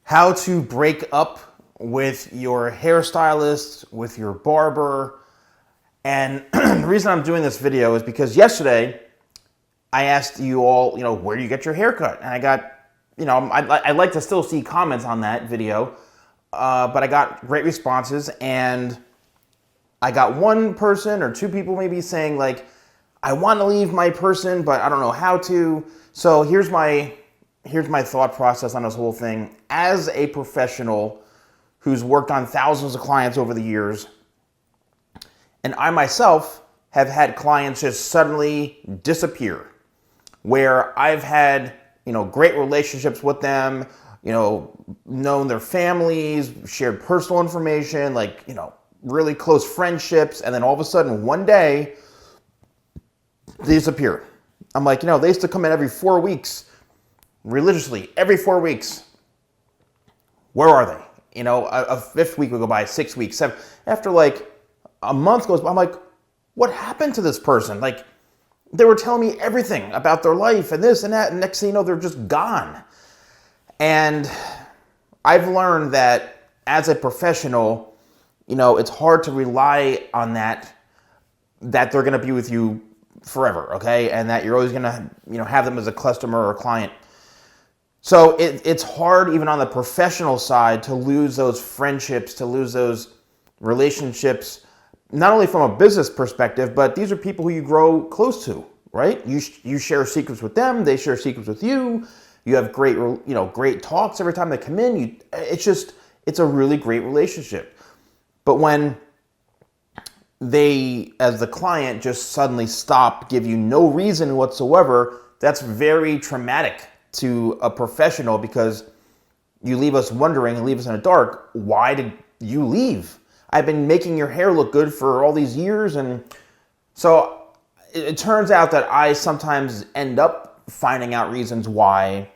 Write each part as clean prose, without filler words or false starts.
how to break up with your hairstylist, with your barber. And the reason I'm doing this video is because yesterday I asked you all, where do you get your haircut? And I got, I'd like to still see comments on that video, but I got great responses, and I got one person or two people maybe saying like, I want to leave my person, but I don't know how to. So here's my thought process on this whole thing. As a professional who's worked on thousands of clients over the years, and I myself have had clients just suddenly disappear, where I've had, great relationships with them, known their families, shared personal information, really close friendships, and then all of a sudden one day they disappear. I'm like, they used to come in every 4 weeks, religiously, every 4 weeks. Where are they? A fifth week would go by, 6 weeks, 7. After like a month goes by, I'm like, what happened to this person? Like, they were telling me everything about their life and this and that, and next thing you know, they're just gone. And I've learned that as a professional, it's hard to rely on that they're going to be with you forever, okay? And that you're always going to, have them as a customer or a client. So it's hard even on the professional side to lose those friendships, to lose those relationships, not only from a business perspective, but these are people who you grow close to, right? You share secrets with them, they share secrets with you. You have great talks every time they come in. It's a really great relationship. But when they, as the client, just suddenly stop, give you no reason whatsoever, that's very traumatic to a professional, because you leave us wondering and leave us in the dark. Why did you leave? I've been making your hair look good for all these years. And so it turns out that I sometimes end up finding out reasons why.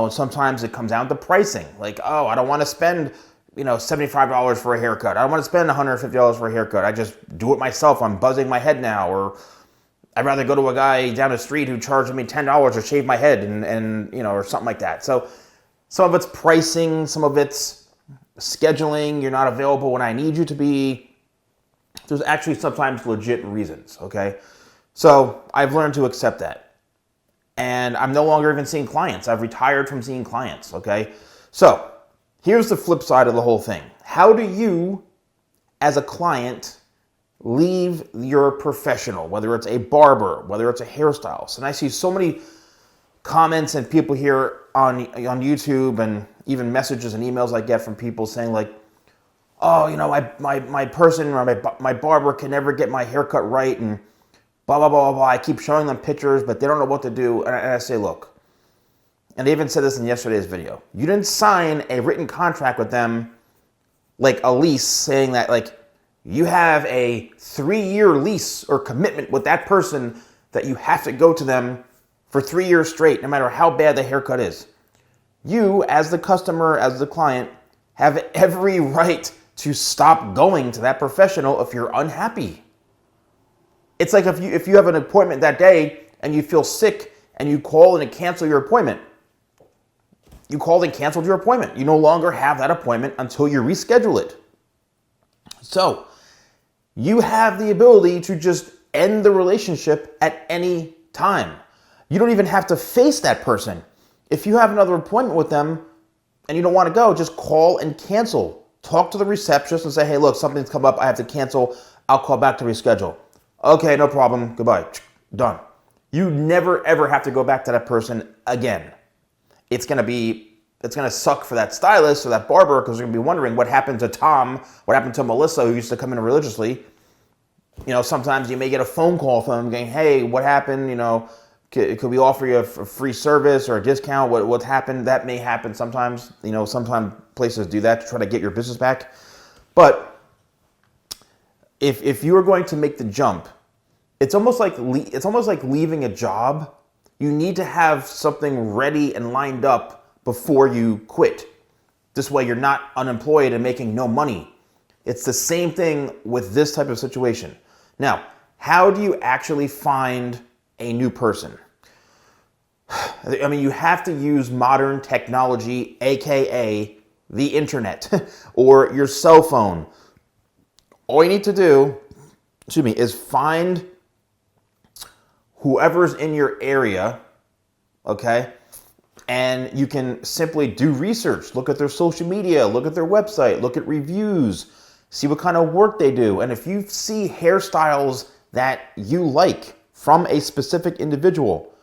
Sometimes it comes down to pricing. Like, I don't want to spend, $75 for a haircut. I don't want to spend $150 for a haircut. I just do it myself. I'm buzzing my head now. Or I'd rather go to a guy down the street who charges me $10 to shave my head and or something like that. So some of it's pricing, some of it's scheduling. You're not available when I need you to be. There's actually sometimes legit reasons, okay? So I've learned to accept that. And I'm no longer even seeing clients. I've retired from seeing clients, okay? So here's the flip side of the whole thing. How do you, as a client, leave your professional, whether it's a barber, whether it's a hairstylist? And I see so many comments and people here on YouTube, and even messages and emails I get from people saying like, my person or my barber can never get my haircut right, and blah, blah, blah, blah. I keep showing them pictures, but they don't know what to do. And I say, look, and they even said this in yesterday's video, you didn't sign a written contract with them, like a lease, saying that like you have a 3-year lease or commitment with that person that you have to go to them for 3 years straight, no matter how bad the haircut is. You, as the customer, as the client, have every right to stop going to that professional if you're unhappy. It's like if you have an appointment that day and you feel sick and you call and cancel your appointment. You called and canceled your appointment. You no longer have that appointment until you reschedule it. So you have the ability to just end the relationship at any time. You don't even have to face that person. If you have another appointment with them and you don't want to go, just call and cancel. Talk to the receptionist and say, hey, look, something's come up. I have to cancel. I'll call back to reschedule. Okay, no problem. Goodbye. Done. You never, ever have to go back to that person again. It's going to suck for that stylist or that barber, because they're going to be wondering what happened to Tom, what happened to Melissa, who used to come in religiously. Sometimes you may get a phone call from them going, hey, what happened? Could we offer you a free service or a discount? What happened? That may happen sometimes. Sometimes places do that to try to get your business back. But if you are going to make the jump, it's almost like leaving a job. You need to have something ready and lined up before you quit. This way you're not unemployed and making no money. It's the same thing with this type of situation. Now, how do you actually find a new person? I mean, you have to use modern technology, AKA the internet or your cell phone. All you need to do, is find whoever's in your area, okay? And you can simply do research, look at their social media, look at their website, look at reviews, see what kind of work they do. And if you see hairstyles that you like from a specific individual,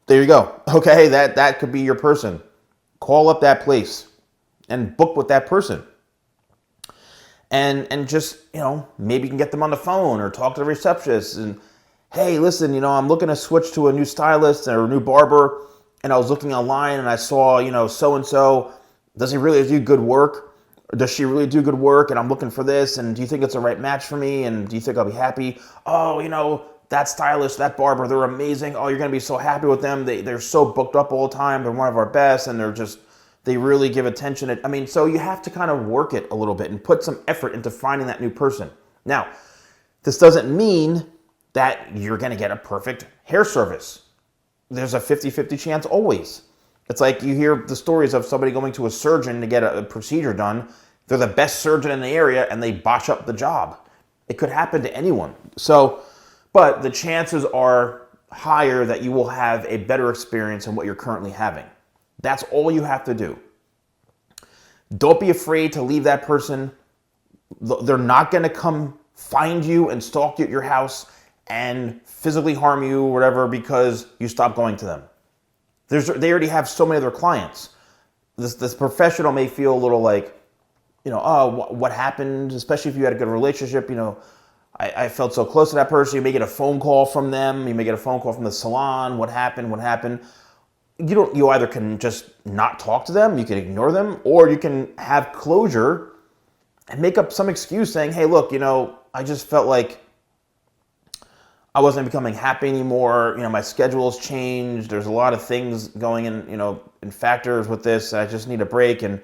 there you go. Okay, that could be your person. Call up that place and book with that person. And just, maybe you can get them on the phone or talk to the receptionist and, hey, listen, I'm looking to switch to a new stylist or a new barber, and I was looking online and I saw, so-and-so, does he really do good work? Or does she really do good work? And I'm looking for this, and do you think it's the right match for me? And do you think I'll be happy? Oh, that stylist, that barber, they're amazing. Oh, you're going to be so happy with them. They're so booked up all the time. They're one of our best, and they really give attention. So you have to kind of work it a little bit and put some effort into finding that new person. Now, this doesn't mean that you're going to get a perfect hair service. There's a 50-50 chance always. It's like you hear the stories of somebody going to a surgeon to get a procedure done. They're the best surgeon in the area and they botch up the job. It could happen to anyone. But the chances are higher that you will have a better experience than what you're currently having. That's all you have to do. Don't be afraid to leave that person. They're not going to come find you and stalk you at your house and physically harm you or whatever because you stopped going to them. They already have so many other clients. This professional may feel a little like, what happened, especially if you had a good relationship, I felt so close to that person. You may get a phone call from them. You may get a phone call from the salon. What happened? You either can just not talk to them, you can ignore them, or you can have closure and make up some excuse saying, hey, look, I just felt like I wasn't becoming happy anymore. My schedule's changed. There's a lot of things going in factors with this. I just need a break and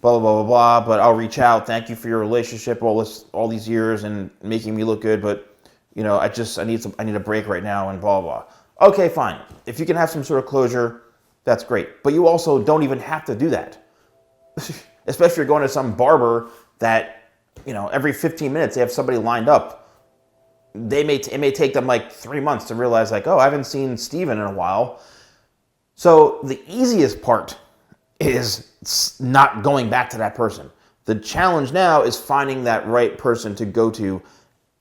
blah, blah, blah, blah, but I'll reach out. Thank you for your relationship all these years and making me look good, but I need a break right now and blah, blah. Okay, fine. If you can have some sort of closure, that's great. But you also don't even have to do that. Especially if you're going to some barber that, every 15 minutes they have somebody lined up. It may take them like 3 months to realize like, oh, I haven't seen Steven in a while. So the easiest part is not going back to that person. The challenge now is finding that right person to go to.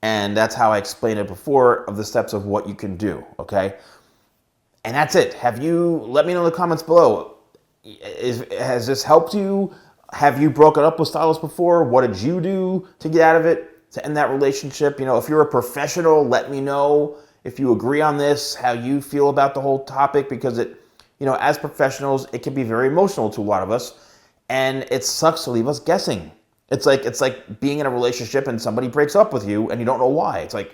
And that's how I explained it before of the steps of what you can do. Okay. And that's it. Let me know in the comments below. Has this helped you? Have you broken up with stylists before? What did you do to get out of it? To end that relationship? If you're a professional, let me know if you agree on this, how you feel about the whole topic, because as professionals, it can be very emotional to a lot of us, and it sucks to leave us guessing. It's like being in a relationship and somebody breaks up with you and you don't know why. It's like,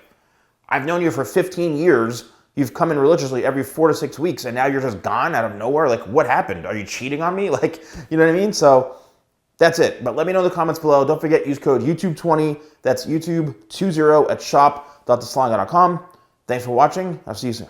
I've known you for 15 years. You've come in religiously every 4 to 6 weeks, and now you're just gone out of nowhere. Like, what happened? Are you cheating on me? Like, you know what I mean? So that's it. But let me know in the comments below. Don't forget, use code YouTube20. That's YouTube20 at shop.thesalonguy.com. Thanks for watching. I'll see you soon.